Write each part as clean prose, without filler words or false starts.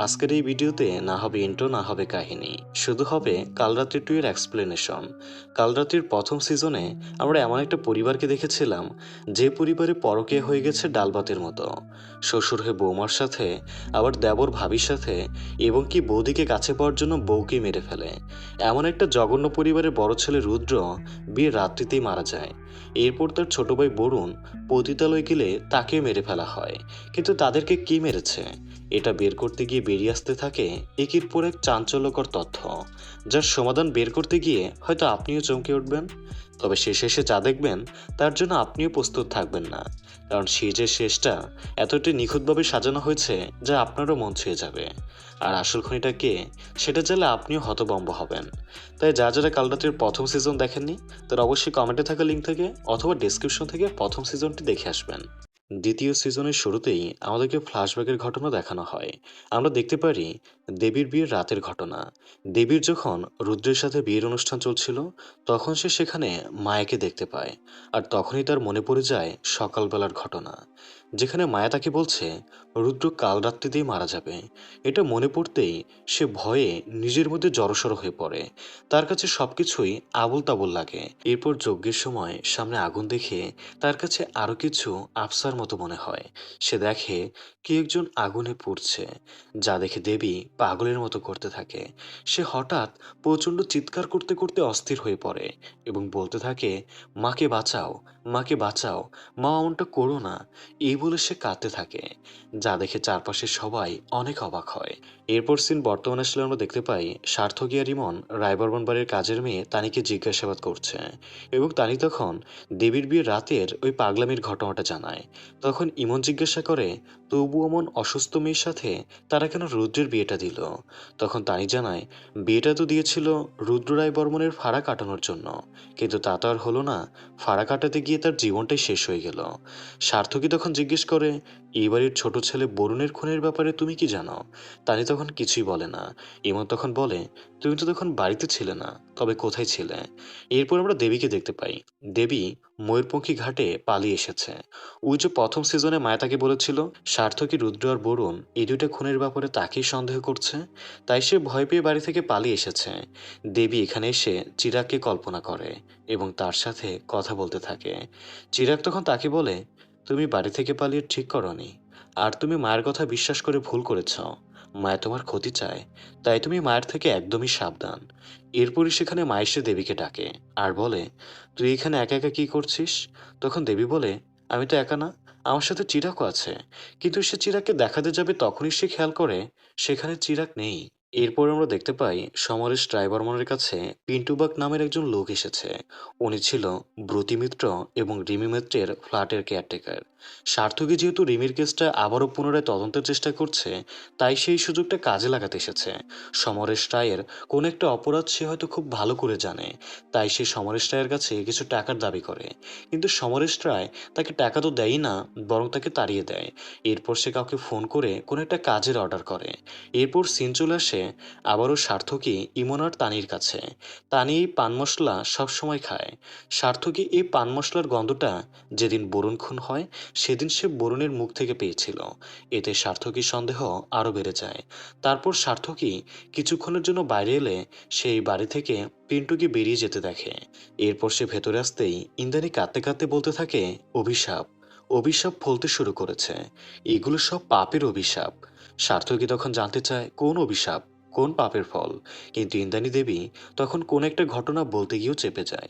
আজকের এই ভিডিওতে না হবে ইন্ট্রো না হবে কাহিনী, শুধু হবে কাল রাত্রি 2 এর এক্সপ্লেনেশন। কাল রাত্রির প্রথম সিজনে আমরা এমন একটা পরিবারকে দেখেছিলাম যে পরিবারে পরকীয়া হয়ে গেছে ডাল ভাতের মতো। শ্বশুর হয়ে বৌমার সাথে, আবার দেবর ভাবির সাথে, এবং কি বৌদিকে কাছে পাওয়ার জন্য বউকে মেরে ফেলে। এমন একটা জঘন্য পরিবারের বড় ছেলে রুদ্র বিয়ের রাত্রিতেই মারা যায়। এরপর তার ছোট ভাই বরুণ পতিতালয় গেলে তাকে মেরে ফেলা হয়। কিন্তু তাদেরকে কি মেরেছে এটা বের করতে গিয়ে বেরিয়ে আসতে থাকে একের পর এক চাঞ্চল্যকর তথ্য, যার সমাধান বের করতে গিয়ে হয়তো আপনিও চমকে উঠবেন। তবে শেষে যা দেখবেন তার জন্য আপনিও প্রস্তুত থাকবেন না, কারণ শেষের শেষটা এতটাই নিখুঁতভাবে সাজানো হয়েছে যা আপনারও মন ছুঁয়ে যাবে। আর আসল খনিটা কে সেটা জানলে আপনিও হতভম্ব হবেন। তাই যারা কাল রাতের প্রথম সিজন দেখেননি তারা অবশ্যই কমেন্টে থাকা লিঙ্ক থেকে অথবা ডেসক্রিপশন থেকে প্রথম সিজনটি দেখে আসবেন। দ্বিতীয় সিজনের শুরুতেই আমাদেরকে ফ্ল্যাশব্যাকের ঘটনা দেখানো হয়। আমরা দেখতে পারি দেবীর বিয়ের রাতের ঘটনা। দেবীর যখন রুদ্রের সাথে বিয়ের অনুষ্ঠান চলছিল, তখন সে সেখানে মায়াকে দেখতে পায়। আর তখনই তার মনে পড়ে যায় সকালবেলার ঘটনা, যেখানে মায়া তাকে বলছে রুদ্র কাল রাত্রিতেই মারা যাবে। এটা মনে পড়তেই সে ভয়ে নিজের মধ্যে জড়সড় হয়ে পড়ে। তার কাছে সবকিছুই আবোল তাবোল লাগে। এরপর যজ্ঞের সময় সামনে আগুন দেখে তার কাছে আরো কিছু আফসার মতো মনে হয়। সে দেখে কেউ একজন আগুনে পুড়ছে, যা দেখে দেবী পাগলের মতো করতে থাকে। সে হঠাৎ প্রচণ্ড চিৎকার করতে করতে অস্থির হয়ে পড়ে এবং বলতে থাকে, মাকে বাঁচাও, মাকে বাঁচাও, মা এমনটা করো না। এই বলে সে কাঁদতে থাকে, যা দেখে চারপাশের সবাই অনেক অবাক হয়। এরপর সিন বর্তমানে আসলে আমরা দেখতে পাই সার্থকী আর ইমন রায়বর্মন বাড়ির কাজের মেয়ে তানিকে জিজ্ঞাসাবাদ করছে, এবং তানি তখন দেবীর বিয়ের রাতের ওই পাগলামির ঘটনাটা জানায়। তখন ইমন জিজ্ঞাসা করে, তবু অমন অসুস্থ মেয়ের সাথে তারা কেন রুদ্রের বিয়েটা দিল? তখন তানি জানায়, বিয়েটা তো দিয়েছিল রুদ্র রায় বর্মনের ফাঁড়া কাটানোর জন্য, কিন্তু তা তো আর হলো না। ফাঁড়া কাটাতে গিয়ে তার জীবনটাই শেষ হয়ে গেল। সার্থকী তখন জিজ্ঞেস করে, এই বাড়ির ছোট ছেলে বরুণের খুনের ব্যাপারে তুমি কি জানো? তানি তখন কিছুই বলে না। ইমন তখন বলে, তুমি তো তখন বাড়িতে ছিলে না, তবে কোথায় ছিলে? এরপর আমরা দেবীকে দেখতে পাই। দেবী ময়ূরপঙ্খী ঘাটে পালিয়ে এসেছে। ওই যে প্রথম সিজনে মায়া তাকে বলেছিল সার্থকী, রুদ্র আর বরুণ এই দুইটা খুনের ব্যাপারে তাকেই সন্দেহ করছে, তাই সে ভয় পেয়ে বাড়ি থেকে পালিয়ে এসেছে। দেবী এখানে এসে চিরাগকে কল্পনা করে এবং তার সাথে কথা বলতে থাকে। চিরাগ তখন তাকে বলে, তুমি বাড়ি থেকে পালিয়ে ঠিক করনি, আর তুমি মায়ের কথা বিশ্বাস করে ভুল করেছ। মায়া তোমার ক্ষতি চায়, তাই তুমি মায়ের থেকে একদমই সাবধান। এরপরই সেখানে মা এসে দেবীকে ডাকে আর বলে, তুই এখানে একা একা কি করছিস? তখন দেবী বলে, আমি তো একা না, আমার সাথে চিরাগও আছে। কিন্তু সে চিরাগকে দেখাতে যাবে তখনই সে খেয়াল করে সেখানে চিরাগ নেই। এরপর আমরা দেখতে পাই সমরেশ রায়বর্মনের কাছে পিন্টুবাগ নামের একজন লোক এসেছে। উনি ছিল ব্রতী মিত্র এবং রিমি মিত্রের ফ্ল্যাটের কেয়ারটেকার। সার্থকী যেহেতু রিমির কেসটা আবারও পুনরায় তদন্তের চেষ্টা করছে, তাই সেই সুযোগটা কাজে লাগাতে এসেছে। সমরেশ রায়ের কোন একটা অপরাধ সে হয়তো খুব ভালো করে জানে, তাই সে সমরেশ রায়ের কাছে কিছু টাকার দাবি করে। কিন্তু সমরেশ রায় তাকে টাকা তো দেয়ই না, বরং তাকে তাড়িয়ে দেয়। এরপর সে কাউকে ফোন করে কোনো একটা কাজের অর্ডার করে। এরপর সিন চলে আসে আবারও সার্থকী, ইমন আর তানির কাছে। তানি এই পান মশলা সবসময় খায়। সার্থকী এই পান মশলার গন্ধটা যেদিন বরুণ খুন হয় সেদিন সে বরুণের মুখ থেকে পেয়েছিল। এতে সার্থকীর সন্দেহ আরও বেড়ে যায়। তারপর সার্থকী কিছুক্ষণের জন্য বাইরে এলে সেই বাড়ি থেকে পিন্টুকে বেরিয়ে যেতে দেখে। এরপর সে ভেতরে আসতেই ইন্দ্রাণী কাঁদতে কাঁদতে বলতে থাকে, অভিশাপ, অভিশাপ ফলতে শুরু করেছে। এগুলো সব পাপের অভিশাপ। সার্থকী তখন জানতে চায় কোন অভিশাপ, কোন পাপের ফল, কিন্তু ইন্দ্রাণী দেবী তখন কোন একটা ঘটনা বলতে গিয়েও চেপে যায়।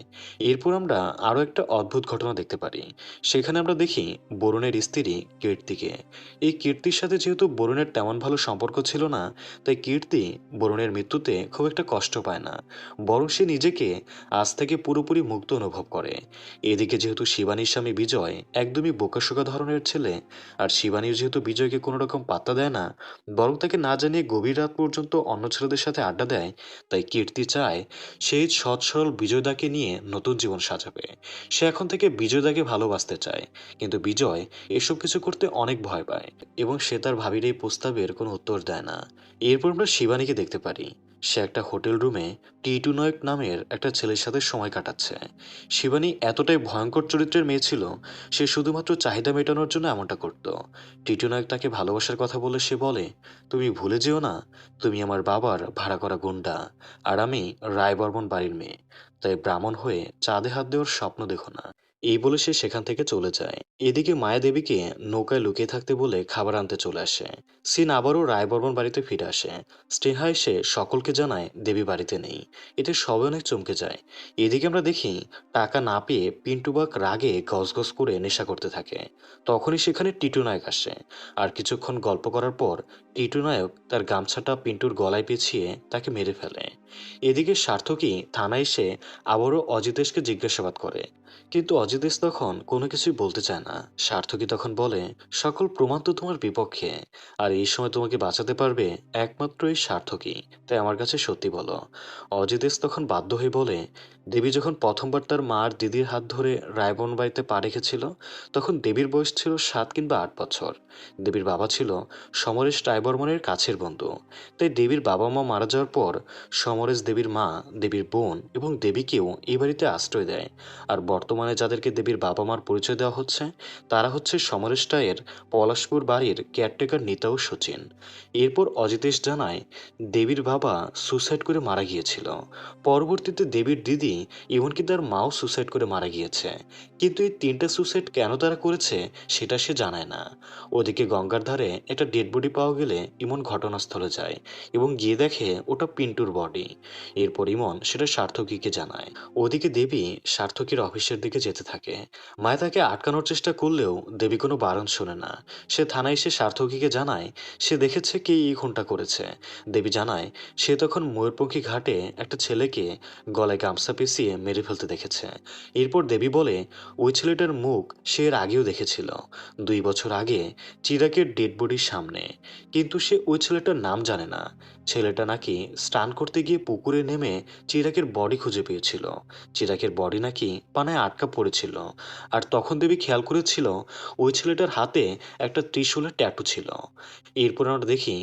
এরপর আমরা আরও একটা অদ্ভুত ঘটনা দেখতে পারি। সেখানে আমরা দেখি বরুণের স্ত্রী কীর্তিকে। এই কীর্তির সাথে যেহেতু বরুণের তেমন ভালো সম্পর্ক ছিল না, তাই কীর্তি বরুণের মৃত্যুতে খুব একটা কষ্ট পায় না, বরং সে নিজেকে আজ থেকে পুরোপুরি মুক্ত অনুভব করে। এদিকে যেহেতু শিবানীর স্বামী বিজয় একদমই বোকাশোকা ধরনের ছেলে, আর শিবানীও যেহেতু বিজয়কে কোনো রকম পাত্তা দেয় না, বরং তাকে না জানিয়ে গভীর রাত পর্যন্ত অন্য ছেলেদের সাথে আড্ডা দেয়, তাই কীর্তি চায় সেই সৎ সরল বিজয়দাকে নিয়ে নতুন জীবন সাজাবে। সে এখন থেকে বিজয়দাকে ভালোবাসতে চায়, কিন্তু বিজয় এসব কিছু করতে অনেক ভয় পায় এবং সে তার ভাবির এই প্রস্তাবের কোনো উত্তর দেয় না। এরপর আমরা শিবানীকে দেখতে পারি। সে একটা হোটেল রুমে টিটু নায়ক নামের একটা ছেলের সাথে সময় কাটাচ্ছে। শিবানী এতটাই ভয়ঙ্কর চরিত্রের মেয়ে ছিল, সে শুধুমাত্র চাহিদা মেটানোর জন্য এমনটা করত। টিটু নায়ক তাকে ভালোবাসার কথা বলে সে বলে, তুমি ভুলে যেও না, তুমি আমার বাবার ভাড়া করা গুন্ডা, আর আমি রায়বর্মন বাড়ির মেয়ে, তাই ব্রাহ্মণ হয়ে চাঁদে হাত দেওয়ার স্বপ্ন দেখো না। এই বলে সে সেখান থেকে চলে যায়। এদিকে মায়াদেবীকে নৌকায় লুকিয়ে থাকতে বলে খাবার আনতে চলে আসে। সিন আবারও রায়বর্মন বাড়িতে ফিরে আসে। স্নেহা এসে সকলকে জানায় দেবী বাড়িতে নেই। এতে সবাই অনেক চমকে যায়। এদিকে আমরা দেখি টাকা না পেয়ে পিন্টুবাগ রাগে গজগজ করে নেশা করতে থাকে। তখনই সেখানে টিটু নায়ক আসে। আর কিছুক্ষণ গল্প করার পর টিটু নায়ক তার গামছাটা পিন্টুর গলায় পেঁচিয়ে তাকে মেরে ফেলে। এদিকে সার্থকী থানায় এসে আবারও অজিতেশকে জিজ্ঞাসাবাদ করে, কিন্তু অজিতেশ তখন কোনো কিছুই বলতে চায় না। সার্থকী তখন বলে, সকল প্রমাণ তো তোমার বিপক্ষে, আর এই সময় তোমাকে বাঁচাতে পারবে একমাত্র এই সার্থকী, তাই আমার কাছে সত্যি বলো। অজিতেশ তখন বাধ্য হয়ে বলে, দেবী যখন প্রথমবার তার মা আর দিদির হাত ধরে রায়বন বাড়িতে পা রেখেছিল, তখন দেবীর বয়স ছিল 7 কিংবা 8 বছর। দেবীর বাবা ছিল সমরেশ রায়বর্মনের কাছের বন্ধু। তাই দেবীর বাবা মা মারা যাওয়ার পর সমরেশ দেবীর মা, দেবীর বোন এবং দেবীকেও এই বাড়িতে আশ্রয় দেয়। আর বর্তমানে যাদেরকে দেবীর বাবা মার পরিচয় দেওয়া হচ্ছে, তারা হচ্ছে সমরেশ রায়ের পলাশপুর বাড়ির কেয়ারটেকার নিতা ও সচিন। এরপর অজিতেশ জানায়, দেবীর বাবা সুসাইড করে মারা গিয়েছিল। পরবর্তীতে দেবীর দিদি, এমনকি তার মাও সুসাইড করে মারা গিয়েছে। কিন্তু এই 3টা সুসাইড কেন তারা করেছে সেটা সে জানায় না। ওদিকে গঙ্গার ধারে একটা ডেড বডি পাওয়া গেলে ইমন ঘটনাস্থলে যায় এবং গিয়ে দেখে ওটা পিন্টুর বডি। এরপর ইমন সেটা সার্থকীকে জানায়। ওদিকে দেবী সার্থকীর অফিসের দিকে যেতে থাকে। মায়া তাকে আটকানোর চেষ্টা করলেও দেবী কোনো বারণ শোনে না। সে থানায় এসে সার্থকীকে জানায় সে দেখেছে কে এই খুনটা করেছে। দেবী জানায় সে তখন ময়ূরপঙ্খী ঘাটে একটা ছেলেকে গলায় গামছা পেঁচিয়ে মেরে ফেলতে দেখেছে। এরপর দেবী বলে, ওই ছেলেটার মুখ সে এর আগেও দেখেছিল, 2 বছর আগে, চিরাকের ডেড বডির সামনে। কিন্তু সে ওই ছেলেটার নাম জানে না। ছেলেটা নাকি স্নান করতে গিয়ে পুকুরে নেমে চিরাকের বডি খুঁজে পেয়েছিল। চিরাকের বডি নাকি পানায় আটকা পড়েছিল। আর তখন দেবী খেয়াল করেছিল ওই ছেলেটার হাতে একটা ত্রিশূলের ট্যাটু ছিল। এরপর আমরা দেখি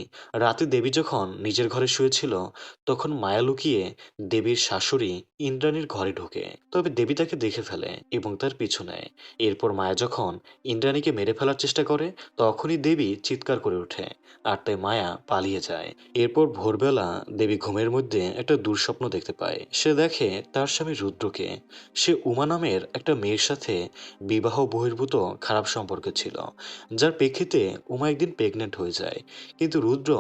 রাতে দেবী যখন নিজের ঘরে শুয়েছিল, তখন মায়া লুকিয়ে দেবীর শাশুড়ি ইন্দ্রাণীর ঘরে ঢোকে। তবে দেবী তাকে দেখে ফেলে এবং তার পিছু নেয়। এরপর মায়া যখন ইন্দ্রাণীকে মেরে ফেলার চেষ্টা করে, তখনই দেবী চিৎকার করে ওঠে, আর তাই মায়া পালিয়ে যায়। এরপর ভোরবেলা দেবী ঘুমের মধ্যে একটা দুঃস্বপ্ন দেখতে পায়। সে দেখে তার স্বামী রুদ্রকে। সে উমা নামের একটা মেয়ের সাথে বিবাহ বহির্ভূত খারাপ সম্পর্ক ছিল, যার প্রেক্ষিতে উমা একদিন প্রেগনেন্ট হয়ে যায়। কিন্তু রুদ্র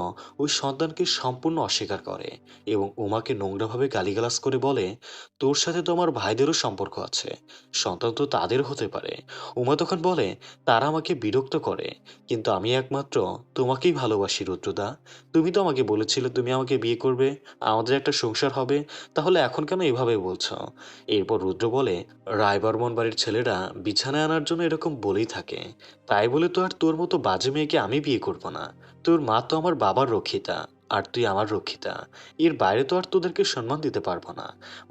ওই সন্তানকে সম্পূর্ণ অস্বীকার করে এবং উমাকে নোংরাভাবে গালিগালাজ করে বলে, তোর সাথে তো আমার ভাইদেরও সম্পর্ক আছে, সন্তান তো তাদের হতে পারে। উমা তখন বলে, তারা আমাকে বিরক্ত করে, কিন্তু আমি একমাত্র তোমাকেই ভালোবাসি রুদ্রদা। তুমি তো আমাকে বলেছিলে তুমি আমাকে বিয়ে করবে, আমাদের একটা সংসার হবে, তাহলে এখন কেন এভাবে বলছো? এরপর রুদ্র বলে, রায়বর্মন বাড়ির ছেলেরা বিছানায় আনার জন্য এরকম বলেই থাকে, তাই বলে তো আর তোর মতো বাজে মেয়েকে আমি বিয়ে করব না। তোর মা তো আমার বাবার রক্ষিতা, আর তুই আমার রক্ষিতা, এর বাইরে তো আর তোদেরকে সম্মান দিতে পারবো না।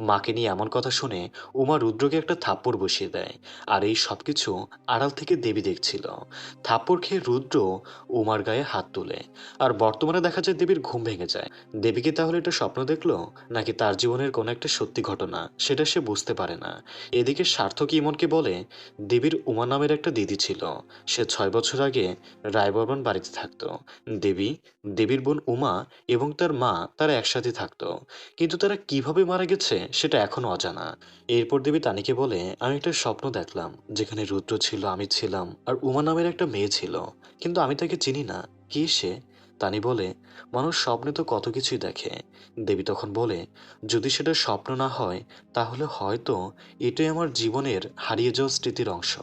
মাকে নিয়ে এমন কথা শুনে উমা রুদ্রকে একটা থাপ্পড় বসিয়ে দেয়। আর এই সবকিছু আড়াল থেকে দেবী দেখছিল। থাপ্পড় খেয়ে রুদ্র উমার গায়ে হাত তোলে। আর বর্তমানে দেখা যায় দেবীর ঘুম ভেঙে যায়। দেবী কি তাহলে এটা স্বপ্ন দেখলো, নাকি তার জীবনের কোনো একটা সত্যি ঘটনা, সেটা সে বুঝতে পারে না। এদিকে সার্থকী ইমনকে বলে, দেবীর উমা নামের একটা দিদি ছিল। সে 6 বছর আগে রায়বর্মন বাড়িতে থাকতো। দেবী, দেবীর বোন উমা এবং তার মা তারা একসাথে থাকতো। কিন্তু তারা কিভাবে মারা গেছে সেটা এখনো অজানা। এরপর দেবী তানিকে বলে, আমি একটা স্বপ্ন দেখলাম যেখানে রুদ্র ছিল, আমি ছিলাম, আর উমা নামের একটা মেয়ে ছিল, কিন্তু আমি তাকে চিনি না। কে সে? তানি বলে, মানুষ স্বপ্নে তো কত কিছুই দেখে। দেবী তখন বলে, যদি সেটা স্বপ্ন না হয়, তাহলে হয়তো এটাই আমার জীবনের হারিয়ে যাওয়া স্মৃতির অংশ।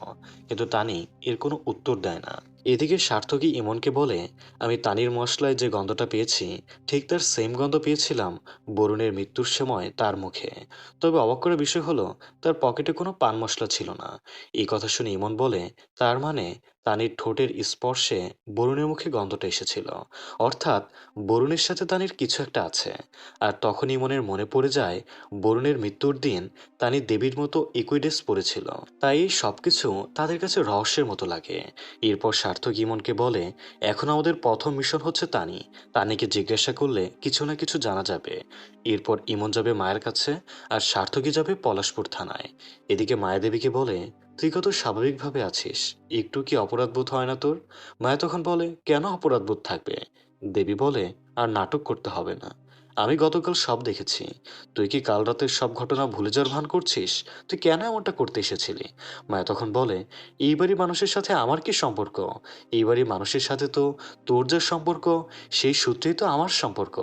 কিন্তু তানি এর কোনো উত্তর দেয় না। এদিকে সার্থকী ইমনকে বলে, আমি তানির মশলায় যে গন্ধটা পেয়েছি, ঠিক তার সেম গন্ধ পেয়েছিলাম বরুণের মৃত্যুর সময় তার মুখে। তবে অবাক করার বিষয় হলো তার পকেটে কোনো পান মশলা ছিল না। এই কথা শুনে ইমন বলে, তার মানে তানির ঠোঁটের স্পর্শে বরুণের মুখে গন্ধটা এসেছিল। অর্থাৎ বরুণের সাথে তানির কিছু একটা আছে। আর তখনই ইমনের মনে পড়ে যায় বরুণের মৃত্যুর দিন তানি দেবীর মতো একই ড্রেস পরেছিল। তাই এই সবকিছু তাদের কাছে রহস্যের মতো লাগে। এরপর সার্থক ইমনকে বলে, এখন আমাদের প্রথম মিশন হচ্ছে তানি। তানিকে জিজ্ঞাসা করলে কিছু না কিছু জানা যাবে। এরপর ইমন যাবে মায়ের কাছে, আর সার্থকই যাবে পলাশপুর থানায়। এদিকে মায়া দেবীকে বলে, তুই কত স্বাভাবিকভাবে আছিস, একটু কি অপরাধবোধ হয় না তোর? মায়া তখন বলে, কেন অপরাধবোধ থাকবে? দেবী বলে, আর নাটক করতে হবে না, আমি গতকাল সব দেখেছি। তুই কি কাল রাতের সব ঘটনা ভুলে যাওয়ার ভান করছিস? তুই কেন এমনটা করতে এসেছিলি? মায়া তখন বলে, এই বাড়ির মানুষের সাথে আমার কি সম্পর্ক? এই বাড়ির মানুষের সাথে তো তোর যে সম্পর্ক, সেই সূত্রেই তো আমার সম্পর্ক।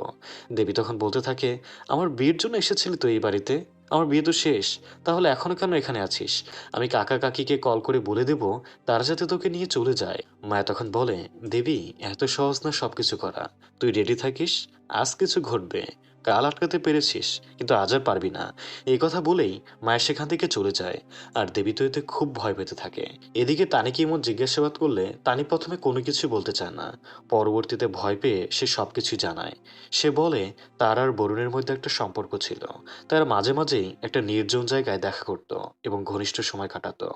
দেবী তখন বলতে থাকে, আমার বিয়ের জন্য এসেছিলি তো এই বাড়িতে? আমার বিয়ে তো শেষ, তাহলে এখনো কেন এখানে আছিস? আমি কাকা কাকিকে কল করে বলে দেব তারা যাতে তোকে নিয়ে চলে যায়। মায়া তখন বলে, দেবী, এত সহজ না সবকিছু করা। তুই রেডি থাকিস, আজ কিছু ঘটবে। কাল আটকাতে পেরেছিস, কিন্তু আজ আর পারবি না। এই কথা বলেই মায়া সেখান থেকে চলে যায়। আর দেবী তো এতে খুব ভয় পেতে থাকে। এদিকে তানিকে এমন জিজ্ঞাসাবাদ করলে তানি প্রথমে কোনো কিছু বলতে চায় না। পরবর্তীতে ভয় পেয়ে সে সবকিছু জানায়। সে বলে তার আর বরুণের মধ্যে একটা সম্পর্ক ছিল। তারা মাঝে মাঝেই একটা নির্জন জায়গায় দেখা করত এবং ঘনিষ্ঠ সময় কাটাতো।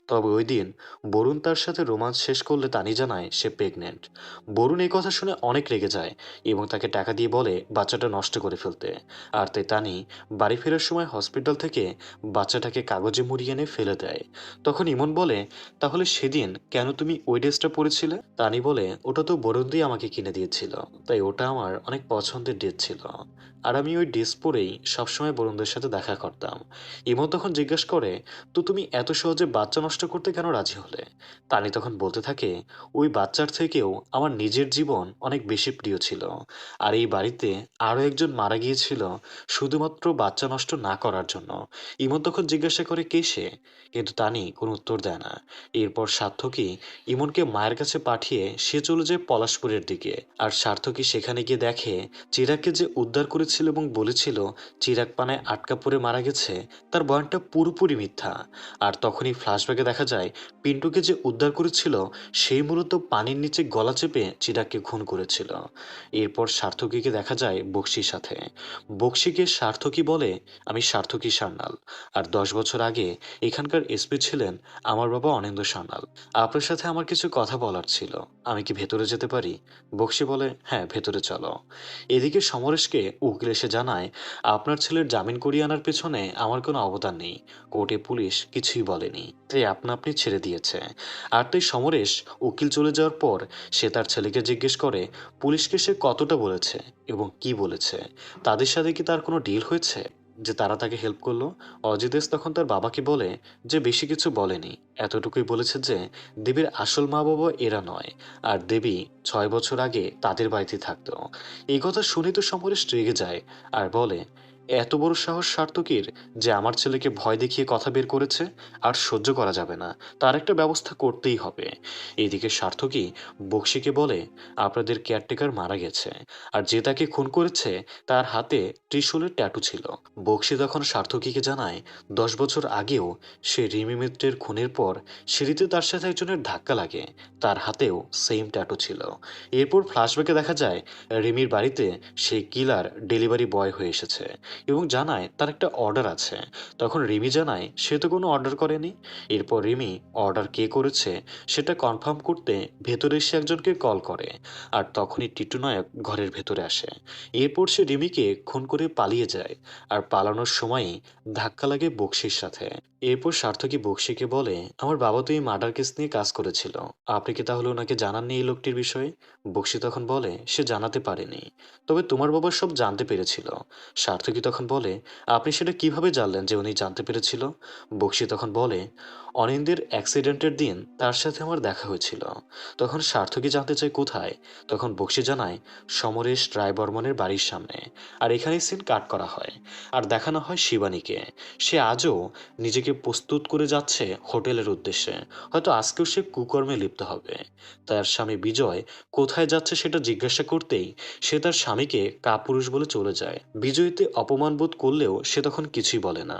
তবে ওই দিন বরুণ তার সাথে রোমান্স শেষ করলে তানি জানায় সে প্রেগনেন্ট। বরুণ এই কথা শুনে অনেক রেগে যায় এবং তাকে টাকা দিয়ে বলে বাচ্চাটা নষ্ট করে ফেলতে। আর তাই তানি বাড়ি ফেরার সময় হসপিটাল থেকে বাচ্চাটাকে কাগজে মুড়িয়ে এনে ফেলে দেয়। তখন ইমন বলে, তাহলে সেদিন কেন তুমি ওই ড্রেসটা পরেছিলে? তানি বলে, ওটা তো বরুণ দিয়ে আমাকে কিনে দিয়েছিল, তাই ওটা আমার অনেক পছন্দের ড্রেস ছিল। আর আমি ওই ড্রেস পরেই সবসময় বরুণদের সাথে দেখা করতাম। ইমন তখন জিজ্ঞেস করে, তো তুমি এত সহজে বাচ্চা নষ্ট করতে কেন রাজি হলে? তানি তখন বলতে থাকে, ওই বাচ্চার থেকেও আমার নিজের জীবন অনেক বেশি প্রিয় ছিল। আর এই বাড়িতে আরও একজন মারা গিয়েছিল শুধুমাত্র বাচ্চা নষ্ট না করার জন্য। ইমন তখন জিজ্ঞাসা করে, কে সে? কিন্তু তানি কোনো উত্তর দেয় না। এরপর সার্থকী ইমনকে মায়ের কাছে পাঠিয়ে সে চলে যায় পলাশপুরের দিকে। আর সার্থকী সেখানে গিয়ে দেখে চিরাগকে যে উদ্ধার করেছিল এবং বলেছিল চিরাগ পানায় আটকা পড়ে মারা গেছে, তার বয়ানটা পুরোপুরি মিথ্যা। আর তখনই ফ্ল্যাশব্যাকে দেখা যায় পিন্টুকে যে উদ্ধার করেছিল সেই মূলত পানির নিচে গলা চেপে চিরাগকে খুন করেছিল। এরপর সার্থকীকে দেখা যায় বক্সির সাথে। বক্সিকে সার্থকী বলে, আমি সার্থকী সান্যাল, আর 10 বছর আগে এখানকার এসপি ছিলেন আমার বাবা অনিন্দ্য সান্যাল। আপনার সাথে আমার কিছু কথা বলার ছিল, আমি কি ভেতরে যেতে পারি? বক্সি বলে, হ্যাঁ, ভেতরে চলো। এদিকে সমরেশকে উকিল এসে জানায়, আপনার ছেলের জামিন করিয়ে আনার পেছনে আমার কোনো অবদান নেই, কোর্টে পুলিশ কিছুই বলেনি, তাই আপনা আপনি ছেড়ে দিয়েছে। আর তাই সমরেশ উকিল চলে যাওয়ার পর সে তার ছেলেকে জিজ্ঞেস করে পুলিশকে সে কতটা বলেছে এবং কি বলেছে, তাদের সাথে কি তার কোনো ডিল হয়েছে যে তারা তাকে হেল্প করলো। অজিতেশ তখন তার বাবাকে বলে যে বেশি কিছু বলেনি, এতটুকুই বলেছে যে দেবীর আসল মা বাবা এরা নয়, আর দেবী 6 বছর আগে তাদের বাড়িতে থাকতো। এই কথা শুনে তো সমরেশ রেগে যায় আর বলে, এত বড় সাহস সার্থকীর যে আমার ছেলেকে ভয় দেখিয়ে কথা বের করেছে, আর সহ্য করা যাবে না, তার একটা ব্যবস্থা করতেই হবে। এদিকে সার্থকী বক্সিকে বলে, আপনাদের কেয়ারটেকার মারা গেছে, আর যে তাকে খুন করেছে তার হাতে ত্রিশূলের ট্যাটু ছিল। বক্সি তখন সার্থকীকে জানায় 10 বছর আগেও সে রিমি মিত্রের খুনের পর সিঁড়িতে তার সাথে একজনের ধাক্কা লাগে, তার হাতেও সেম ট্যাটু ছিল। এরপর ফ্ল্যাশব্যাকে দেখা যায় রিমির বাড়িতে সেই কিলার ডেলিভারি বয় হয়ে এসেছে এবং জানায় তার একটা অর্ডার আছে। তখন রিমি জানায় সে তো কোনো অর্ডার করেনি। এরপর রিমি অর্ডার কে করেছে সেটা কনফার্ম করতে ভেতরে এসে একজনকে কল করে। আর তখনই টিটু নায়ক ঘরের ভেতরে আসে। এরপর সে রিমিকে খুন করে পালিয়ে যায়। আর পালানোর সময়ই ধাক্কা লাগে বক্সির সাথে। এরপর সার্থকী বক্সিকে বলে, আমার বাবা তো এই মার্ডার কেস নিয়ে কাজ করেছিল, আপনি কি তাহলে ওনাকে জানাননি এই লোকটির বিষয়ে? বক্সি তখন বলে, সে জানাতে পারেনি, তবে তোমার বাবা সব জানতে পেরেছিল। সার্থকী তখন বলে, আপনি সেটা কিভাবে জানলেন যে উনি জানতে পেরেছিল? বক্সি তখন বলে, অনিন্দের অ্যাক্সিডেন্টের দিন তার সাথে আমার দেখা হয়েছিল। তখন সার্থকী জানতে চায় কোথায়। তখন বক্সি জানায় সমরেশ রায়বর্মনের বাড়ির সামনে। আর এখানেই সিন কাট করা হয় আর দেখানো হয় শিবানীকে। সে আজও নিজেকে প্রস্তুত করে যাচ্ছে হোটেলের উদ্দেশ্যে, হয়তো আজকেও সে কুকর্মে লিপ্ত হবে। তার স্বামী বিজয় কোথায় যাচ্ছে সেটা জিজ্ঞাসা করতেই সে তার স্বামীকে কাপুরুষ বলে চলে যায়। বিজয়ীতে অপমান বোধ করলেও সে তখন কিছুই বলে না।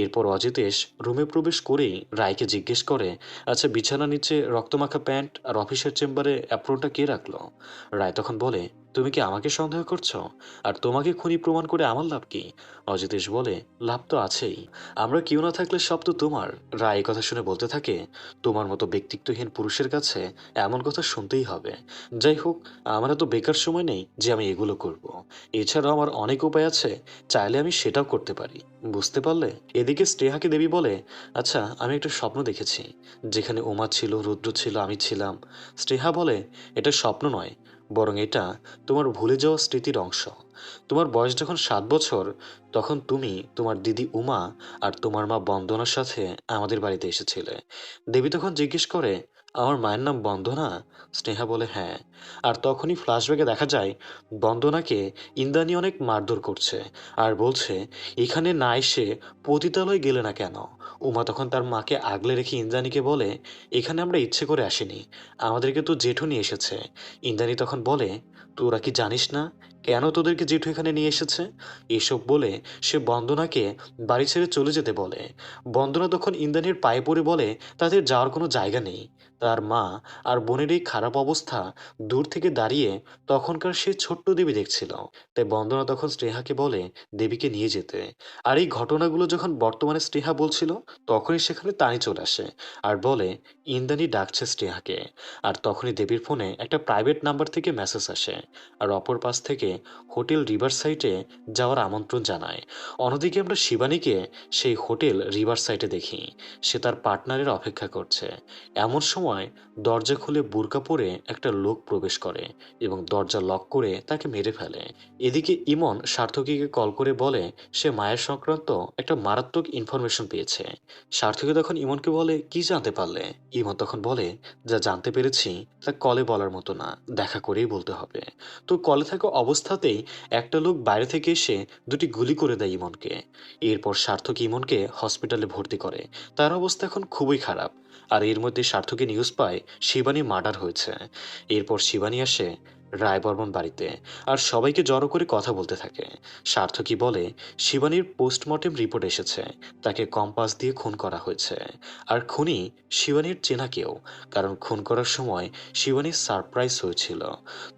এরপর অজিতেশ রুমে প্রবেশ করেই রায় রায়কে জিজ্ঞেস করে, আচ্ছা বিছানার নিচে রক্তমাখা প্যান্ট আর অফিসের চেম্বারে অ্যাপ্রনটা কে রাখলো? রায় তখন বলে, তুমি কি আমাকে সন্দেহ করছো? আর তোমাকে খুনি প্রমাণ করে আমার লাভ কি? অজিতেশ বলে, লাভ তো আছেই, আমরা কেউ না থাকলে সব তো তোমার। রায় এই কথা শুনে বলতে থাকে, তোমার মতো ব্যক্তিত্বহীন পুরুষের কাছে এমন কথা শুনতেই হবে। যাই হোক, আমার এত বেকার সময় নেই যে আমি এগুলো করব। এছাড়াও আমার অনেক উপায় আছে, চাইলে আমি সেটাও করতে পারি। বুঝতে পারলে? এদিকে স্নেহাকে দেবী বলে, আচ্ছা আমি একটা স্বপ্ন দেখেছি, যেখানে উমা ছিল, রুদ্র ছিল, আমি ছিলাম। স্নেহা বলে, এটা স্বপ্ন নয়, বরং এটা তোমার ভুলে যাওয়া স্মৃতির অংশ। তোমার বয়স যখন 7 বছর, তখন তুমি, তোমার দিদি উমা আর তোমার মা বন্দনার সাথে আমাদের বাড়িতে এসেছিলে। দেবী তখন জিজ্ঞেস করে, আমার মায়ের নাম বন্দনা? স্নেহা বলে, হ্যাঁ। আর তখনই ফ্ল্যাশব্যাকে দেখা যায় বন্দনাকে ইন্দ্রাণী অনেক মারধর করছে আর বলছে, এখানে না এসে পতিতালয় গেলে না কেন? উমা তখন তার মাকে আগলে রেখে ইন্দ্রাণীকে বলে, এখানে আমরা ইচ্ছে করে আসিনি, আমাদেরকে তো জেঠু নিয়ে এসেছে। ইন্দ্রাণী তখন বলে, তোরা কি জানিস না কেন তোদেরকে জেঠু এখানে নিয়ে এসেছে? এসব বলে সে বন্দনাকে বাড়ি ছেড়ে চলে যেতে বলে। বন্দনা তখন ইন্দ্রাণীর পায়ে পড়ে বলে, তাদের যাওয়ার কোনো জায়গা নেই। তার মা আর বোনের এই খারাপ অবস্থা দূর থেকে দাঁড়িয়ে তখনকার সে ছোট্ট দেবী দেখছিল। তাই বন্দনা তখন স্নেহাকে বলে দেবীকে নিয়ে যেতে। আর এই ঘটনাগুলো যখন বর্তমানে স্নেহা বলছিল, তখনই সেখানে তানি চলে আসে আর বলে, ইন্দ্রাণী ডাকছে স্নেহাকে। আর তখনই দেবীর ফোনে একটা প্রাইভেট নাম্বার থেকে মেসেজ আসে, আর অপর পাশ থেকে হোটেল রিভার সাইটে যাওয়ার আমন্ত্রণ জানায়। অন্যদিকে আমরা শিবানীকে সেই হোটেল রিভার সাইটে দেখি, সে তার পার্টনারের অপেক্ষা করছে। এমন সময় দরজা খুলে বুরকা পরে একটা লোক প্রবেশ করে এবং দরজা লক করে তাকে মেরে ফেলে। এদিকে ইমন সার্থকীকে কল করে বলে সে মায়ের সংক্রান্ত একটা মারাত্মক ইনফরমেশন পেয়েছে। সার্থকী তখন ইমনকে বলে, কি জানতে পারলে? ইমন তখন বলে, যা জানতে পেরেছি তা কলে বলার মতো না, দেখা করেই বলতে হবে। তো কলে থাকা অবস্থাতেই একটা লোক বাইরে থেকে এসে দুটি গুলি করে দেয় ইমনকে। এরপর সার্থকী ইমনকে হসপিটালে ভর্তি করে, তার অবস্থা এখন খুবই খারাপ। আর এর মধ্যে সার্থকী নিউজ পায় শিবানী মার্ডার হয়েছে। এরপর শিবানী আসে রায় বর্মন বাড়িতে আর সবাইকে জড়ো করে কথা বলতে থাকে। সার্থকী বলে, শিবানীর পোস্টমর্টেম রিপোর্ট এসেছে, তাকে কম্পাস দিয়ে খুন করা হয়েছে। আর খুনি শিবানীর চেনা কেউ, কারণ খুন করার সময় শিবানী সারপ্রাইজ হয়েছিল।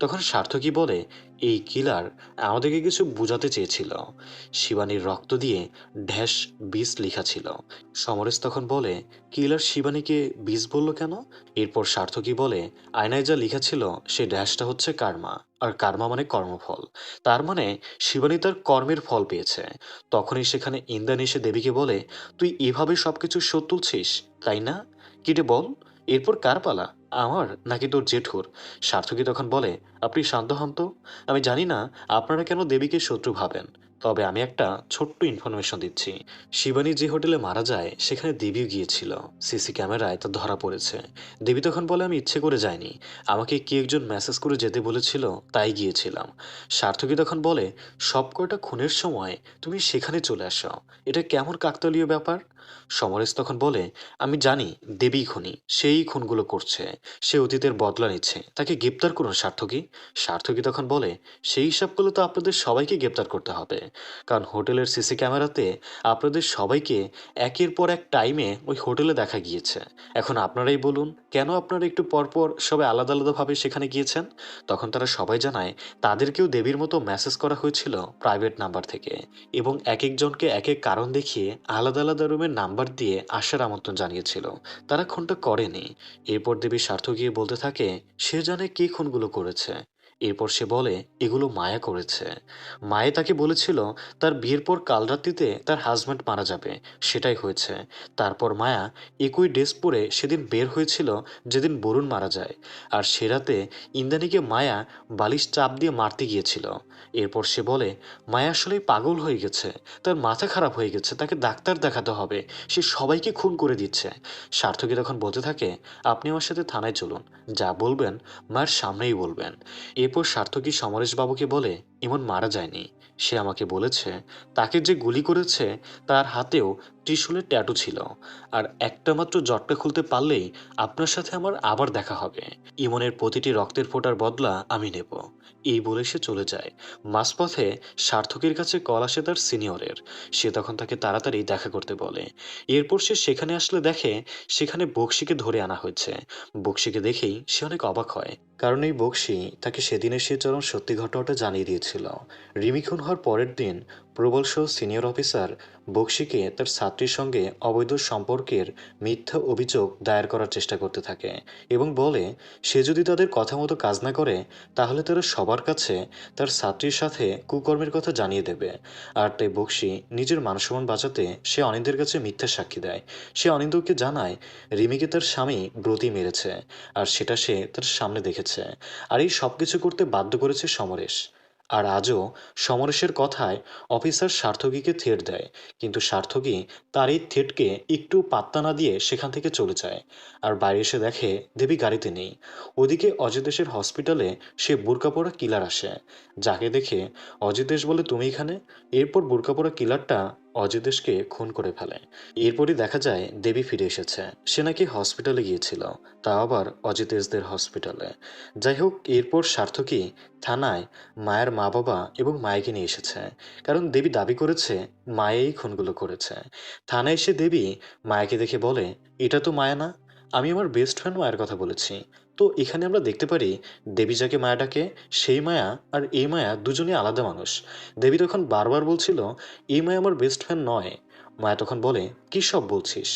তখন সার্থকী বলে, এই কিলার আমাদেরকে কিছু বোঝাতে চেয়েছিল। শিবানীর রক্ত দিয়ে ড্যাশ বিষ লেখা ছিল। সমরেশ তখন বলে, কিলার শিবানীকে বিষ বলল কেন? এরপর সার্থকী বলে, আয়নায় যা লেখা ছিল সেই ড্যাশটা হচ্ছে কার্মা, আর কার্মা মানে কর্মফল। তার মানে শিবানী তার কর্মের ফল পেয়েছে। তখনই সেখানে ইন্দ্রাণী এসে দেবীকে বলে, তুই এভাবে সবকিছু শোধ তুলছিস, তাই না? কেটে বল, এরপর কার পালা, আমার নাকি তোর জেঠুর? সার্থকী তখন বলে, আপনি শান্ত হন তো। আমি জানি না আপনারা কেন দেবীকে শত্রু ভাবেন, তবে আমি একটা ছোট্ট ইনফরমেশন দিচ্ছি। শিবানী যে হোটেলে মারা যায় সেখানে দেবীও গিয়েছিল, সিসি ক্যামেরায় তা ধরা পড়েছে। দেবী তখন বলে, আমি ইচ্ছে করে যাইনি, আমাকে কি একজন মেসেজ করে যেতে বলেছিল, তাই গিয়েছিলাম। সার্থকী তখন বলে, সব কয়টা খুনের সময় তুমি সেখানে চলে আসো, এটা কেমন কাকতালীয় ব্যাপার? সমরেশ তখন বলে, আমি জানি দেবী খুনি, সেই খুনগুলো করছে, সে অতীতের বদলা নিচ্ছে, তাকে গ্রেপ্তার করুন সার্থকী। সার্থকী তখন বলে, সেই হিসাবগুলো তো আপনাদের সবাইকে গ্রেপ্তার করতে হবে, কারণ হোটেলের সিসি ক্যামেরাতে আপনাদের সবাইকে একের পর এক টাইমে ওই হোটেলে দেখা গিয়েছে। এখন আপনারাই বলুন, কেন আপনারা একটু পরপর সবাই আলাদা আলাদাভাবে সেখানে গিয়েছেন? তখন তারা সবাই জানায় তাদেরকেও দেবীর মতো মেসেজ করা হয়েছিল প্রাইভেট নাম্বার থেকে, এবং এক একজনকে এক এক কারণ দেখিয়ে আলাদা আলাদা রুমের নাম্বার দিয়ে আসার আমন্ত্রণ জানিয়েছিল। তারা খুনটা করেনি। এরপর দেবী স্বার্থ গিয়ে বলতে থাকে, সে জানে কে খুনগুলো করেছে। এরপর সে বলে, এগুলো মায়া করেছে। মায়ে তাকে বলেছিল তার বিয়ের পর কাল রাত্রিতে তার হাজব্যান্ড মারা যাবে, সেটাই হয়েছে। তারপর মায়া একই ড্রেস পরে সেদিন বের হয়েছিল যেদিন বরুণ মারা যায়, আর সে রাতে ইন্দ্রাণীকে মায়া বালিশ চাপ দিয়ে মারতে গিয়েছিল। এরপর সে বলে, মায়া আসলেই পাগল হয়ে গেছে, তার মাথা খারাপ হয়ে গেছে, তাকে ডাক্তার দেখাতে হবে, সে সবাইকে খুন করে দিচ্ছে। সার্থকী তখন বলতে থাকে, আপনি আমার সাথে থানায় চলুন, যা বলবেন মায়ের সামনেই বলবেন। এরপর সার্থকী সমরেশবাবুকে বলে, এমন মারা যায়নি, সে আমাকে বলেছে তাকে যে গুলি করেছে তার হাতেও ত্রিশূলের ট্যাটু ছিল। আর একটা মাত্র জটকা খুলতে পারলেই আপনার সাথে আমার আবার দেখা হবে। ইমনের প্রতিটি রক্তের ফোঁটার বদলা আমি নেব। এই বলে সে চলে যায়। মাঝপথে সার্থকের কাছে কল আসে তার সিনিয়রের। সে তখন তাকে তাড়াতাড়ি দেখা করতে বলে। এরপর সে সেখানে আসলে দেখে সেখানে বক্সিকে ধরে আনা হয়েছে। বক্সিকে দেখেই সে অনেক অবাক হয়, কারণ এই বক্সি তাকে সেদিনের সে চরম সত্যি ঘটনাটা জানিয়ে দিয়েছিল। রিমি খুন হওয়ার পরের দিন প্রবল সহ সিনিয়র অফিসার বক্সিকে তার ছাত্রীর সঙ্গে অবৈধ সম্পর্কের মিথ্যা অভিযোগ দায়ের করার চেষ্টা করতে থাকে এবং বলে সে যদি তাদের কথা মতো কাজ না করে তাহলে তারা সবার কাছে তার ছাত্রীর সাথে কুকর্মের কথা জানিয়ে দেবে। আর তাই বক্সি নিজের মানসম্মান বাঁচাতে সে অনিন্দের কাছে মিথ্যা সাক্ষী দেয়। সে অনিন্দকে জানায় রিমিকে তার স্বামী ব্রতী মেরেছে, আর সেটা সে তার সামনে দেখেছে। আর এই সব কিছু করতে বাধ্য করেছে সমরেশ। আর আজও সমরেশের কথায় অফিসার সার্থকীকে থ্রেট দেয়, কিন্তু সার্থকী তার এই থ্রেটকে একটু পাত্তা না দিয়ে সেখান থেকে চলে যায়। আর বাইরে এসে দেখে দেবী গাড়িতে নেই। ওদিকে অজিতেশের হসপিটালে সে বোরকা পরা কিলার আসে, যাকে দেখে অজিতেশ বলে তুমি এখানে। এরপর বোরকা পরা কিলারটা অজিতেশকে খুন করে ফেলে। এরপরই দেখা যায় দেবী ফিরে এসেছে। সে নাকি হসপিটালে গিয়েছিল, তা আবার অজিতেশদের হসপিটালে। যাই হোক, এরপর সার্থকী থানায় মায়ের মা বাবা এবং মায়েকে নিয়ে এসেছে, কারণ দেবী দাবি করেছে মায়েই খুনগুলো করেছে। থানায় এসে দেবী মায়াকে দেখে বলে এটা তো মায়া না, আমি আমার বেস্ট ফ্রেন্ড মায়ের কথা বলেছি। তো এখানে আমরা দেখতে পারি দেবী যাকে মায়া ডাকে সেই মায়া আর এই মায়া দুজনেই আলাদা মানুষ। দেবী তখন বারবার বলছিল এই মায়া আমার বেস্ট ফ্রেন্ড নয়। মায়া তখন বলে কী সব বলছিস,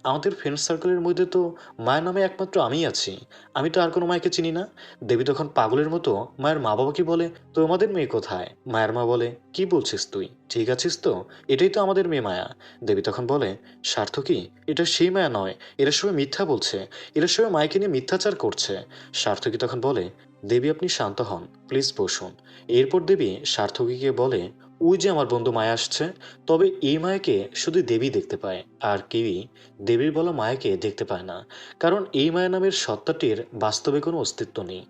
আমাদের ফ্রেন্ড সার্কেলের মধ্যে তো মায়ের নামে একমাত্র আমিই আছি, আমি তো আর কোনো মায়াকে চিনি না। দেবী তখন পাগলের মতো মায়ের মা বাবাকে বলে তোমাদের মেয়ে কোথায়। মায়ের মা বলে কি বলছিস তুই, ঠিক আছিস তো, এটাই তো আমাদের মেয়ে মায়া। দেবী তখন বলে সার্থকী এটা সেই মায়া নয়, এরা সবাই মিথ্যা বলছে, এরা সবাই মায়াকে নিয়ে মিথ্যাচার করছে। সার্থকী তখন বলে দেবী আপনি শান্ত হন, প্লিজ বসুন। এরপর দেবী সার্থকীকে বলে ওই যে আমার বন্ধু মায়া আসছে, তবে এই মায়াকে শুধু দেবী দেখতে পায়, আর কেউই দেবীর বলা মায়াকে দেখতে পায় না, কারণ এই মায়া নামের সত্তাটির বাস্তবে কোনো অস্তিত্ব নেই।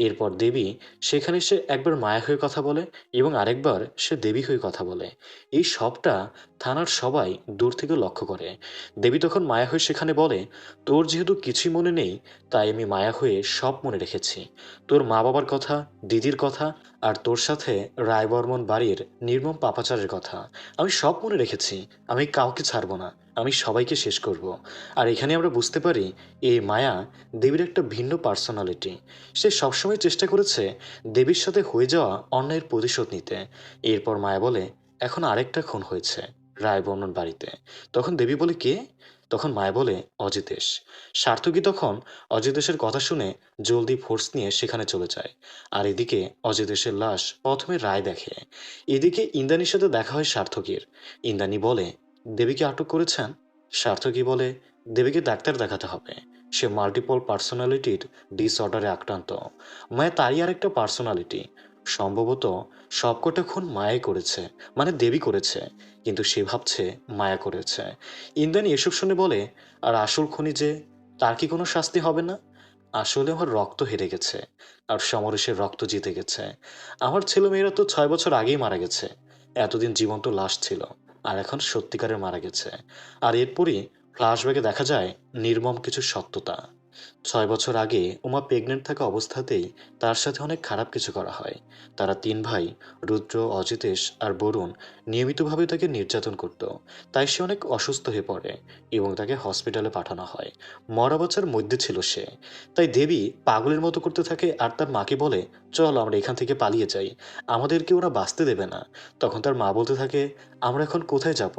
এরপর দেবী সেখানে সে একবার মায়া হয়ে কথা বলে এবং আরেকবার সে দেবী হয়ে কথা বলে। এই সবটা থানার সবাই দূর থেকে লক্ষ্য করে। দেবী তখন মায়া হয়ে সেখানে বলে তোর যেহেতু কিছুই মনে নেই, তাই আমি মায়া হয়ে সব মনে রেখেছি। তোর মা বাবার কথা, দিদির কথা, আর তোর সাথে রায়বর্মন বাড়ির নির্মম পাপাচারের কথা আমি সব মনে রেখেছি। আমি কাউকে ছাড়ব না, আমি সবাইকে শেষ করব। আর এখানে আমরা বুঝতে পারি এই মায়া দেবীর একটা ভিন্ন পার্সোনালিটি। সে সবসময় চেষ্টা করেছে দেবীর সাথে হয়ে যাওয়া অন্যায়ের প্রতিশোধ নিতে। এরপর মায়া বলে এখন আরেকটা খুন হয়েছে রায়বর্মন বাড়িতে। তখন দেবী বলে কে? তখন মায়া বলে অজিতেশ। সার্থকী তখন অজিতেশের কথা শুনে জলদি ফোর্স নিয়ে সেখানে চলে যায়। আর এদিকে অজিতেশের লাশ প্রথমে রায় দেখে। এদিকে ইন্দ্রাণীর সাথে দেখা হয় সার্থকীর। ইন্দ্রাণী বলে দেবীকে আটক করেছেন? সার্থকী বলে দেবীকে ডাক্তার দেখাতে হবে, সে মাল্টিপল পার্সোনালিটির ডিসঅর্ডারে আক্রান্ত। মায়া তারই আর একটা পার্সোনালিটি। সম্ভবত সবকটা খুন মায়াই করেছে, মানে দেবী করেছে, কিন্তু সে ভাবছে মায়া করেছে। ইন্দ্রাণী এসব শুনে বলে আর আসল খুনি যে, তার কি কোনো শাস্তি হবে না? আসলে আমার রক্ত হেরে গেছে, আর সমরেশের রক্ত জিতে গেছে। আমার ছেলেমেয়েরা তো 6 বছর আগেই মারা গেছে, এতদিন জীবন্ত লাশ ছিল, আর এখন সত্যিকারের মারা গেছে। আর এরপরই ফ্ল্যাশব্যাকে দেখা যায় নির্মম কিছু সত্যতা। 6 বছর আগে উমা প্রেগনেন্ট থাকা অবস্থাতেই তার সাথে অনেক খারাপ কিছু করা হয়। তারা 3 ভাই, রুদ্র, অজিতেশ আর বরুণ, নিয়মিতভাবে তাকে নির্যাতন করত। তাই সে অনেক অসুস্থ হয়ে পড়ে এবং তাকে হসপিটালে পাঠানো হয়। মরা বাচ্চার মধ্যে ছিল সে। তাই দেবী পাগলের মতো করতে থাকে আর তার মাকে বলে চল আমরা এখান থেকে পালিয়ে যাই, আমাদেরকে ওরা বাঁচতে দেবে না। তখন তার মা বলতে থাকে আমরা এখন কোথায় যাব,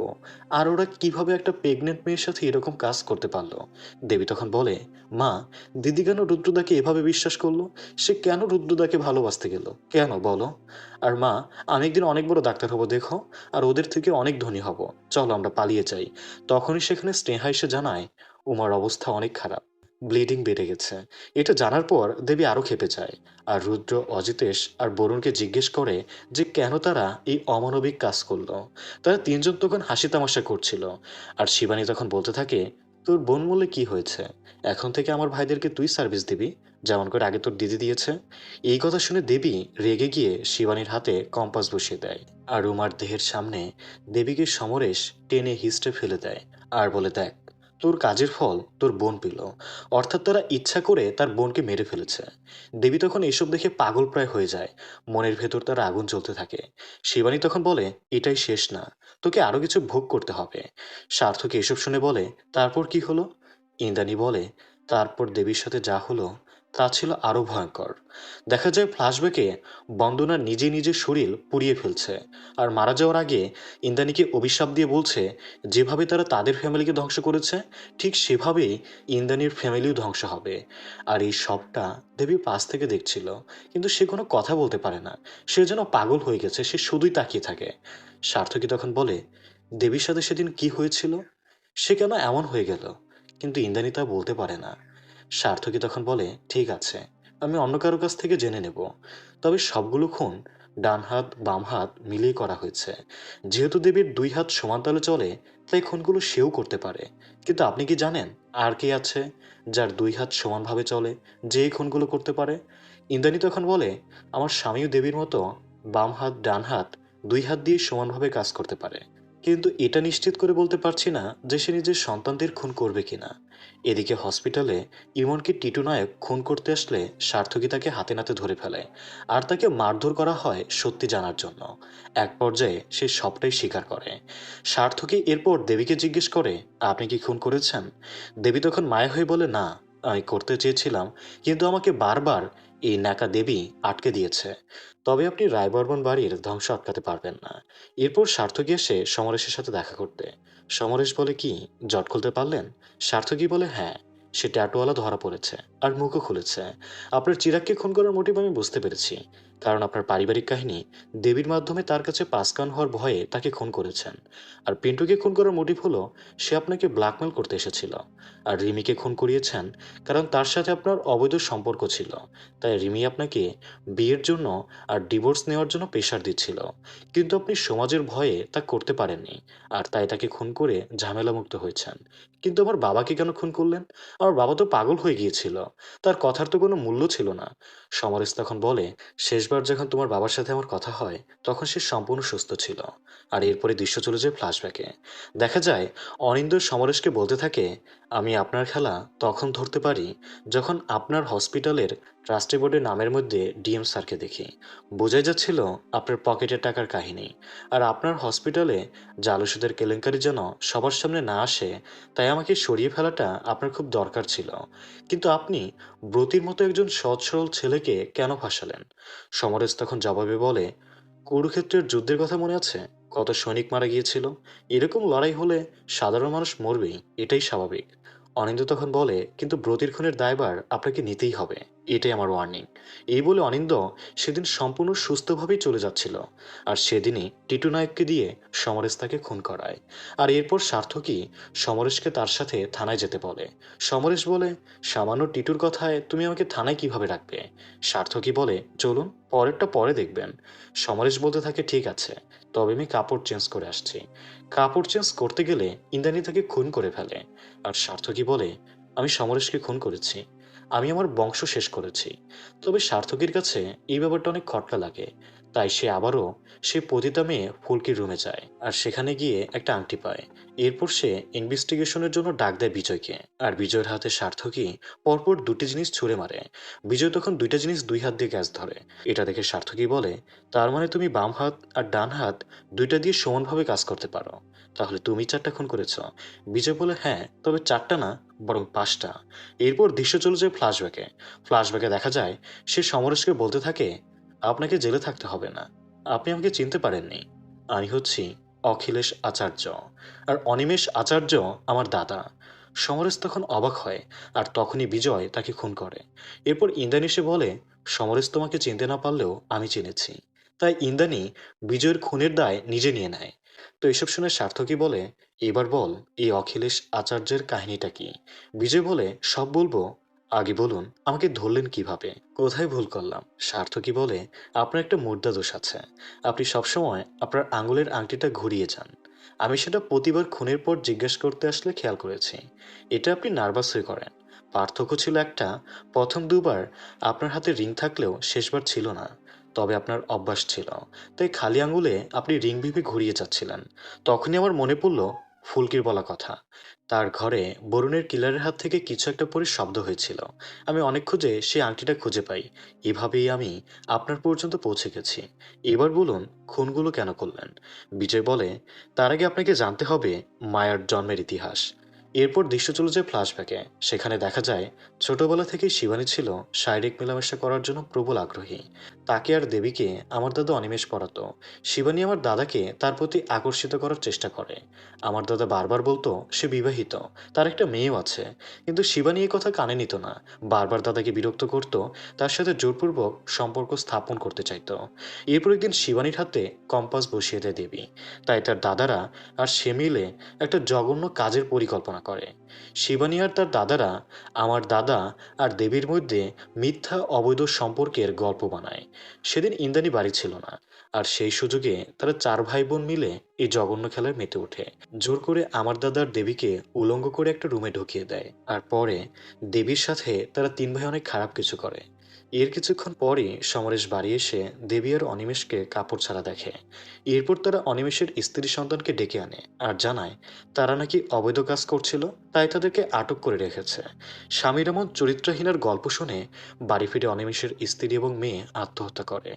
আর ওরা কিভাবে একটা প্রেগনেন্ট মেয়ের সাথে এরকম কাজ করতে পারলো। দেবী তখন বলে মা, দিদি কেন রুদ্রদাকে এভাবে বিশ্বাস করলো, সে কেন রুদ্রদাকে ভালোবাসতে গেল, কেন বলো? আর মা, আমি একদিন অনেক বড় ডাক্তার হব দেখো, আর ওদের থেকে অনেক ধনী হব, চলো আমরা পালিয়ে যাই। তখনই সেখানে স্নেহা এসে জানায় উমার অবস্থা অনেক খারাপ, ব্লিডিং বেড়ে গেছে। এটা জানার পর দেবী আরো ক্ষেপে যায়, আর রুদ্র, অজিতেশ আর বরুণকে জিজ্ঞেস করে যে কেন তারা এই অমানবিক কাজ করলো। তারা 3জন তখন হাসি তামাশা করছিল। আর শিবানী তখন বলতে থাকে তোর বোন বললে কি হয়েছে, এখন থেকে আমার ভাইদেরকে তুই সার্ভিস দিবি, যেমন করে আগে তোর দিদি দিয়েছে। এই কথা শুনে দেবী রেগে গিয়ে শিবানীর হাতে কম্পাস বসিয়ে দেয়। আর রুমার দেহের সামনে দেবীকে সমরেশ টেনে হিঁচড়ে ফেলে দেয় আর বলে, দেখ, তোর কাজের ফল তোর বোন পেল। অর্থাৎ তারা ইচ্ছা করে তার বোনকে মেরে ফেলেছে। দেবী তখন এসব দেখে পাগল প্রায় হয়ে যায়। মনের ভেতর তার আগুন জ্বলতে থাকে। শিবানী তখন বলে, এটাই শেষ না, তোকে আরো কিছু ভোগ করতে হবে। সার্থক এসব শুনে বলে, তারপর কি হলো? ইন্দ্রাণী বলে, তারপর দেবীর সাথে যা হলো তা ছিল আরো ভয়ঙ্কর। দেখা যায় ফ্ল্যাশব্যাকে বন্দনা নিজে নিজের শরীর পুড়িয়ে ফেলছে। আর মারা যাওয়ার আগে ইন্দ্রাণীকে অভিশাপ দিয়ে বলছে, যেভাবে তারা তাদের ফ্যামিলিকে ধ্বংস করেছে ঠিক সেভাবেই ইন্দ্রাণীর ফ্যামিলিও ধ্বংস হবে। আর এই সবটা দেবী পাশ থেকে দেখছিল, কিন্তু সে কোনো কথা বলতে পারে না। সে যেন পাগল হয়ে গেছে, সে শুধুই তাকিয়ে থাকে। সার্থকী তখন বলে, দেবীর সাথে সেদিন কি হয়েছিল? সে কেন এমন হয়ে গেল? কিন্তু ইন্দ্রাণী তা বলতে পারে না। সার্থকী তখন বলে, ঠিক আছে, আমি অন্য কারো কাছ থেকে জেনে নেব। তবে সবগুলো খুন ডান হাত বাম হাত মিলিয়ে করা হয়েছে। যেহেতু দেবীর দুই হাত সমান তালে চলে, তাই খুনগুলো সেও করতে পারে। কিন্তু আপনি কি জানেন আর কে আছে যার দুই হাত সমানভাবে চলে, যে এই খুনগুলো করতে পারে? ইন্দ্রাণী তখন বলে, আমার স্বামীও দেবীর মতো বাম হাত ডান হাত দুই হাত দিয়ে সমানভাবে কাজ করতে পারে। কিন্তু এটা নিশ্চিত করে বলতে পারছি না যে সে নিজের সন্তানদের খুন করবে কিনা। এদিকে হসপিটালে ইমনকে টিটু নায়ক খুন করতে আসলে সার্থকী তাকে হাতে নাতে ধরে ফেলে। আর তাকে মারধর করা হয় সত্যি জানার জন্য। এক পর্যায়ে সে সবটাই স্বীকার করে। সার্থকী এরপর দেবীকে জিজ্ঞেস করে, আপনি কি খুন করেছেন? দেবী তখন মায়া হয়ে বলে, না, আমি করতে চেয়েছিলাম, কিন্তু আমাকে বারবার এই ন্যাকা দেবী আটকে দিয়েছে। তবে আপনি রায়বর্মন বাড়ির ধ্বংস আটকাতে পারবেন না। এরপর সার্থকী এসে সমরেশের সাথে দেখা করতে। সমরেশ বলে, কি জট খুলতে পারলেন? সার্থকী বলে, হ্যাঁ, সে ট্যাটুওয়ালা ধরা পড়েছে আর মুখও খুলেছে। আপনার চিরাগকে খুন করার মোটিভ আমি বুঝতে পেরেছি, কারণ আপনার পারিবারিক কাহিনী দেবীর মাধ্যমে তার কাছে পাসকান হওয়ার ভয়ে তাকে খুন করেছেন। আর পিন্টুকে খুন করার মোটিভ হলো সে আপনাকে ব্ল্যাকমেল করতে এসেছিল। আর রিমিকে খুন করিয়েছেন কারণ তার সাথে আপনার অবৈধ সম্পর্ক ছিল। তাই রিমি আপনাকে বিয়ের জন্য আর ডিভোর্স নেওয়ার জন্য প্রেশার দিচ্ছিল, কিন্তু আপনি সমাজের ভয়ে তা করতে পারেননি। আর তাই তাকে খুন করে ঝামেলামুক্ত হয়েছেন। কিন্তু আমার বাবাকে কেন খুন করলেন? আমার বাবা তো পাগল হয়ে গিয়েছিল, তার কথার তো কোনো মূল্য ছিল না। সমরেশ তখন বলে, শেষবার যখন তোমার বাবার সাথে আমার কথা হয় তখন সে সম্পূর্ণ সুস্থ ছিল। আর এরপরে দৃশ্য চলে যায় ফ্ল্যাশব্যাকে। দেখা যায় অনিন্দ্য সমরেশকে বলতে থাকে, আমি আপনার খেলা তখন ধরতে পারি যখন আপনার হসপিটালের ট্রাস্টি বোর্ডের নামের মধ্যে ডিএম স্যারকে দেখি। বোঝাই যাচ্ছিল আপনার পকেটের টাকার কাহিনী। আর আপনার হসপিটালে জাল ওষুধের কেলেঙ্কারি যেন সবার সামনে না আসে, তাই আমাকে সরিয়ে ফেলাটা আপনার খুব দরকার ছিল। কিন্তু আপনি ব্রতির মতো একজন সৎ সরল ছেলেকে কেন ফাঁসালেন? সমরেশ তখন জবাবে বলে, কুরুক্ষেত্রের যুদ্ধের কথা মনে আছে? কত সৈনিক মারা গিয়েছিল। এরকম লড়াই হলে সাধারণ মানুষ মরবেই, এটাই স্বাভাবিক। অনিন্দ্য তখন বলে, কিন্তু ব্রতির খুনের দায়ভার আপনাকে নিতেই হবে, এটাই আমার ওয়ার্নিং। এই বলে অনিন্দ্য সেদিন সম্পূর্ণ সুস্থভাবেই চলে যাচ্ছিল। আর সেদিনই টিটু নায়ককে দিয়ে সমরেশ তাকে খুন করায়। আর এরপর সার্থকী সমরেশকে তার সাথে থানায় যেতে বলে। সমরেশ বলে, সামান্য টিটুর কথায় তুমি আমাকে থানায় কিভাবে রাখবে? সার্থকী বলে, চলুন, পরেরটা পরে দেখবেন। সমরেশ বলতে থাকে, ঠিক আছে, তবে আমি কাপড় চেঞ্জ করে আসছি। কাপড় চেঞ্জ করতে গেলে ইন্দ্রাণী তাকে খুন করে ফেলে। আর সার্থকী বলে, আমি সমরেশকে খুন করেছি, আমি আমার বংশ শেষ করেছি। তবে সার্থকীর কাছে এই ব্যাপারটা অনেক খটকা লাগে। তাই সে আবারও সে পতিতা মেয়ে ফুলকির রুমে যায় আর সেখানে গিয়ে একটা আংটি পায়। এরপর সে ইনভেস্টিগেশনের জন্য ডাক দেয় বিজয়কে। আর বিজয়ের হাতে সার্থকী পরপর দুটি জিনিস ছুঁড়ে মারে। বিজয় তখন দুইটা জিনিস দুই হাত দিয়ে গ্যাস ধরে। এটা দেখে সার্থকী বলে, তার মানে তুমি বাম হাত আর ডান হাত দুইটা দিয়ে সমানভাবে কাজ করতে পারো। তাহলে তুমি 4টা খুন করেছ? বিজয় বলে, হ্যাঁ, তবে 4টা না, বরং 5টা। এরপর দৃশ্য চলে যায় ফ্ল্যাশব্যাকে। ফ্ল্যাশব্যাকে দেখা যায় সে সমরেশকে বলতে থাকে, আপনাকে জেলে থাকতে হবে না, আপনি আমাকে চিনতে পারেননি, আমি হচ্ছি অখিলেশ আচার্য। আর অনিমেষ আচার্য আমার দাদা। সমরেশ তখন অবাক হয়। আর তখনই বিজয় তাকে খুন করে। এরপর ইন্দ্রাণী এসে বলে, সমরেশ তোমাকে চিনতে না পারলেও আমি চিনেছি। তাই ইন্দ্রাণী বিজয়ের খুনের দায় নিজে নিয়ে নেয়। তো এসব শুনে সার্থকী বলে, এবার বল এই অখিলেশ আচার্যের কাহিনীটা কি? বিজয় বলে, সব বলবো, আগে বলুন আমাকে ধরলেন কিভাবে, কোথায় ভুল করলাম? সার্থকী বলে, আপনার একটা মুদ্রা দোষ আছে। আপনি সবসময় আপনার আঙুলের আংটিটা ঘুরিয়ে যান। আমি সেটা প্রতিবার খুনের পর জিজ্ঞেস করতে আসলে খেয়াল করেছি। এটা আপনি নার্ভাস হয়ে করেন। পার্থক্য ছিল একটা, প্রথম দুবার আপনার হাতে রিং থাকলেও শেষবার ছিল না। তবে আপনার অভ্যাস ছিল, তাই খালি আঙুলে আপনি রিং ভেবে ঘুরিয়ে যাচ্ছিলেন। তখনই আমার মনে পড়ল ফুলকির বলা কথা। তার ঘরে বরুণের কিলারের হাত থেকে কিছু একটা পরে শব্দ হয়েছিল। আমি অনেক খুঁজে সেই আংটিটা খুঁজে পাই। এভাবেই আমি আপনার পর্যন্ত পৌঁছে গেছি। এবার বলুন, খুনগুলো কেন করলেন? বিজয় বলে, তার আগে আপনাকে জানতে হবে মায়ার জন্মের ইতিহাস। এরপর দৃশ্য চলে যায় ফ্ল্যাশব্যাকে। সেখানে দেখা যায় ছোটবেলা থেকেই শিবানী ছিল শারীরিক মেলামেশা করার জন্য প্রবল আগ্রহী। তাকে আর দেবীকে আমার দাদা অনিমেষ পড়াতো। শিবানী আমার দাদাকে তার প্রতি আকর্ষিত করার চেষ্টা করে। আমার দাদা বারবার বলতো সে বিবাহিত, তার একটা মেয়েও আছে। কিন্তু শিবানী এই কথা কানে নিত না। বারবার দাদাকে বিরক্ত করত, তার সাথে জোরপূর্বক সম্পর্ক স্থাপন করতে চাইতো। এরপর একদিন শিবানীর হাতে কম্পাস বসিয়ে দেয় দেবী। তাই তার দাদারা আর সে মিলে একটা জঘন্য কাজের পরিকল্পনা করে। শিবানী আর তার দাদারা আমার দাদা আর দেবীর মধ্যে মিথ্যা অবৈধ সম্পর্কের গল্প বানায়। সেদিন ইন্দ্রাণী বাড়ি ছিল না, আর সেই সুযোগে তারা 4 ভাই বোন মিলে এই জঘন্য খেলায় মেতে ওঠে। জোর করে আমার দাদার দেবীকে উলঙ্গ করে একটা রুমে ঢুকিয়ে দেয়, আর পরে দেবীর সাথে তারা 3 ভাই অনেক খারাপ কিছু করে। এর কিছুক্ষণ পরই সমরেশ বাড়ি এসে দেবী আর অনিমেষকে কাপড় ছাড়া দেখে। এরপর তারা অনিমেষের স্ত্রী সন্তানকে ডেকে আনে আর জানায় তারা নাকি অবৈধ কাজ করছিল, তাই তাদেরকে আটক করে রেখেছে। স্বামীর এমন চরিত্রহীনার গল্প শুনে বাড়ি ফিরে অনিমেষের স্ত্রী এবং মেয়ে আত্মহত্যা করে।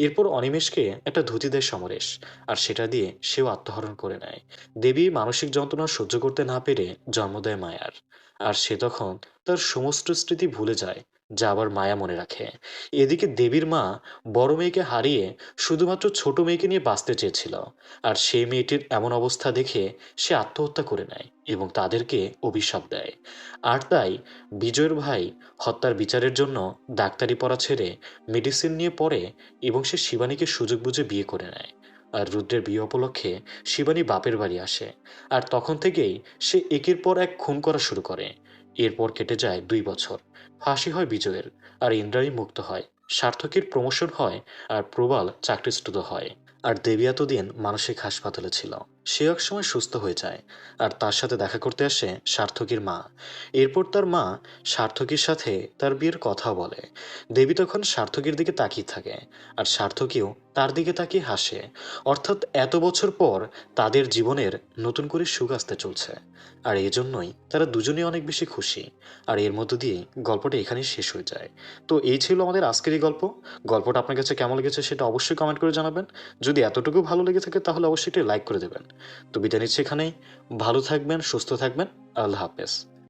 এরপর অনিমেষকে একটা ধুতি দেয় সমরেশ, আর সেটা দিয়ে সেও আত্মহরণ করে নেয়। দেবী মানসিক যন্ত্রণা সহ্য করতে না পেরে জন্ম দেয় মায়ার। আর সে তখন তার সমস্ত স্মৃতি ভুলে যায়, যা আবার মায়া মনে রাখে। এদিকে দেবীর মা বড় মেয়েকে হারিয়ে শুধুমাত্র ছোট মেয়েকে নিয়ে বাঁচতে চেয়েছিল, আর সেই মেয়েটির এমন অবস্থা দেখে সে আত্মহত্যা করে নেয় এবং তাদেরকে অভিশাপ দেয়। আর তাই বিজয়ের ভাই হত্যার বিচারের জন্য ডাক্তারি পড়া ছেড়ে মেডিসিন নিয়ে পড়ে এবং সে শিবানীকে সুযোগ বুঝে বিয়ে করে নেয়। আর রুদ্রের বিয়ে উপলক্ষে শিবানী বাপের বাড়ি আসে। আর তখন থেকেই সে একের পর এক খুন করা শুরু করে। এরপর কেটে যায় 2 বছর। ফাঁসি হয় বিজয়ের, আর ইন্দ্রাণী মুক্ত হয়। সার্থকের প্রমোশন হয়, আর প্রবাল চাকরিচ্যুত হয়। আর দেবী এতদিন মানসিক হাসপাতালে ছিল। সে এক সময় সুস্থ হয়ে যায়, আর তার সাথে দেখা করতে আসে সার্থকীর মা। এরপর তার মা সার্থকীর সাথে তার বিয়ের কথা বলে। দেবী তখন সার্থকীর দিকে তাকিয়ে থাকে, আর সার্থকীও তার দিকে তাকিয়ে হাসে। অর্থাৎ এত বছর পর তাদের জীবনের নতুন করে সুখ আসতে চলছে। আর এজন্যই তারা দুজনেই অনেক বেশি খুশি। আর এর মধ্য দিয়েই গল্পটা এখানেই শেষ হয়ে যায়। তো এই ছিল আমাদের আজকের এই গল্প। গল্পটা আপনার কাছে কেমন লেগেছে সেটা অবশ্যই কমেন্ট করে জানাবেন। যদি এতটুকু ভালো লেগে থাকে তাহলে অবশ্যই একটি লাইক করে দেবেন। তো বিদায় নিচ্ছি এখানেই। ভালো থাকবেন, সুস্থ থাকবেন। আল্লাহ হাফেজ।